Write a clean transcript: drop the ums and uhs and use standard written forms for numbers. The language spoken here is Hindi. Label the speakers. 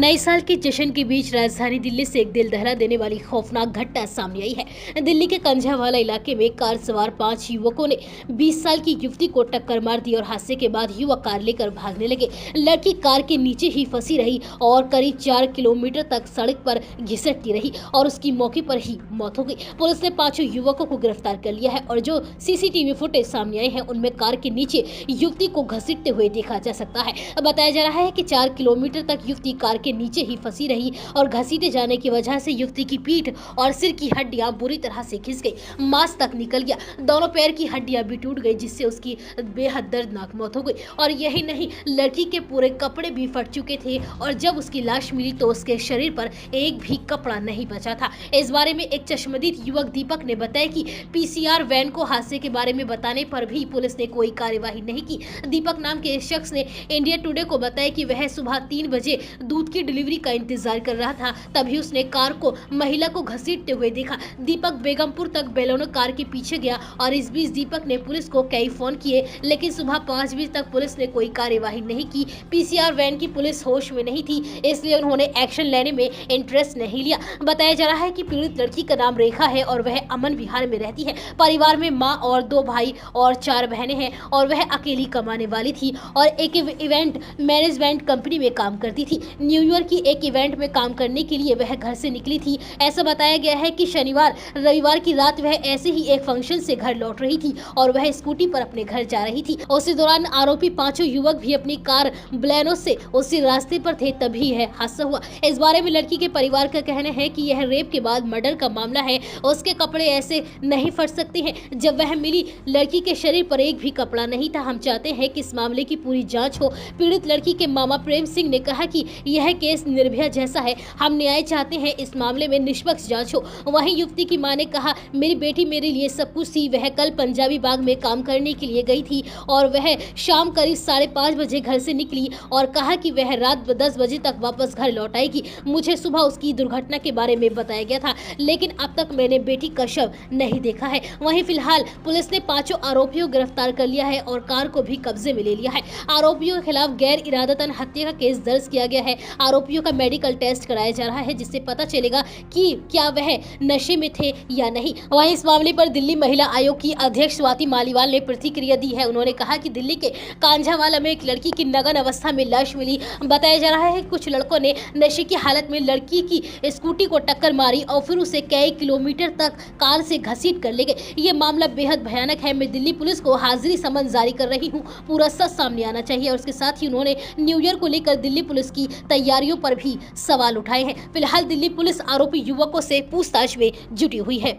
Speaker 1: नए साल के जश्न के बीच राजधानी दिल्ली से एक दिल दहला देने वाली खौफनाक घटना सामने आई है। दिल्ली के कंझावाला इलाके में कार सवार 5 युवकों ने 20 साल की युवती को टक्कर मार दी और हादसे के बाद युवक कार लेकर भागने लगे। लड़की कार के नीचे ही फंसी रही और करीब 4 किलोमीटर तक सड़क पर घिसटती रही और उसकी मौके पर ही मौत हो गई। पुलिस ने 5 युवकों को गिरफ्तार कर लिया है और जो सीसीटीवी फुटेज सामने आए हैं उनमें कार के नीचे युवती को घसीटते हुए देखा जा सकता है। बताया जा रहा है कि 4 किलोमीटर तक युवती कार के नीचे ही फंसी रही और घसीटे जाने की वजह से युवती की पीठ और सिर की हड्डियां बुरी तरह से घिस गई, मांस तक निकल गया, दोनों पैर की हड्डियां भी टूट गई, जिससे उसकी बेहद दर्दनाक मौत हो गई। और यही नहीं, लड़की के पूरे कपड़े भी फट चुके थे और जब उसकी लाश मिली तो उसके शरीर पर एक भी कपड़ा नहीं बचा था। इस बारे में एक चश्मदीद युवक दीपक ने बताया कि पीसीआर वैन को हादसे के बारे में बताने पर भी पुलिस ने कोई कार्यवाही नहीं की। दीपक नाम के शख्स ने इंडिया टुडे को बताया कि वह सुबह 3 बजे दूध की डिलीवरी का इंतजार कर रहा था, तभी उसने कार को महिला को घसीटते हुए देखा। दीपक बेगमपुर तक बेलोनो कार के पीछे गया और इस बीच दीपक ने पुलिस को कई फोन किए, लेकिन सुबह 5 बजे तक पुलिस ने कोई कार्यवाही नहीं की। पीसीआर वैन की पुलिस होश में नहीं थी, इसलिए उन्होंने एक्शन लेने में इंटरेस्ट नहीं लिया। बताया जा रहा है कि पीड़ित लड़की का नाम रेखा है और वह अमन विहार में रहती है। परिवार में माँ और 2 भाई और 4 बहनें हैं और वह अकेली कमाने वाली थी और एक इवेंट मैनेजमेंट कंपनी में काम करती थी। न्यू ईयर की एक इवेंट में काम करने के लिए वह घर से निकली थी। ऐसा बताया गया है कि शनिवार रविवार की रात वह ऐसे ही एक फंक्शन से घर लौट रही थी और वह स्कूटी पर अपने घर जा रही थी। उसी दौरान आरोपी 5 युवक भी अपनी कार ब्लेनो से उसी रास्ते पर थे, तभी यह हादसा हुआ। इस बारे में लड़की के परिवार का कहना है कि यह रेप के बाद मर्डर का मामला है, उसके कपड़े ऐसे नहीं फट सकते हैं। जब वह मिली, लड़की के शरीर पर एक भी कपड़ा नहीं था। हम चाहते हैं कि इस मामले की पूरी जांच हो। पीड़ित लड़की के मामा प्रेम सिंह ने कहा कि यह केस निर्भया जैसा है, हम न्याय चाहते हैं, इस मामले में निष्पक्ष जांच हो। वहीं युवती की मां ने कहा, मेरी बेटी मेरे लिए सब कुछ थी। वह कल पंजाबी बाग में काम करने के लिए गई थी और वह शाम करीब 5:30 बजे घर से निकली और कहा कि वह रात 10 बजे तक वापस घर लौट आएगी। मुझे सुबह उसकी दुर्घटना के बारे में बताया गया था, लेकिन अब तक मैंने बेटी का शव नहीं देखा है। वहीं फिलहाल पुलिस ने 5 आरोपियों को गिरफ्तार कर लिया है और कार को भी कब्जे में ले लिया है। आरोपियों के खिलाफ गैर इरादतन हत्या का केस दर्ज किया गया है। आरोपियों का मेडिकल टेस्ट कराया जा रहा है, जिससे पता चलेगा कि क्या वह नशे में थे या नहीं। वहीं इस मामले पर दिल्ली महिला आयोग की अध्यक्ष स्वाति मालीवाल ने प्रतिक्रिया दी है। उन्होंने कहा कि दिल्ली के कांझावाला में एक लड़की की नग्न अवस्था में लाश मिली। बताया जा रहा है कि कुछ लड़कों ने नशे की हालत में लड़की की स्कूटी को टक्कर मारी और फिर उसे कई किलोमीटर तक कार से घसीट कर ले गए। ये मामला बेहद भयानक है। मैं दिल्ली पुलिस को हाजिरी समन जारी कर रही हूँ, पूरा सच सामने आना चाहिए। और उसके साथ ही उन्होंने न्यू ईयर को लेकर दिल्ली पुलिस की तैयारियों पर भी सवाल उठाए हैं। फिलहाल दिल्ली पुलिस आरोपी युवकों से पूछताछ में जुटी हुई है।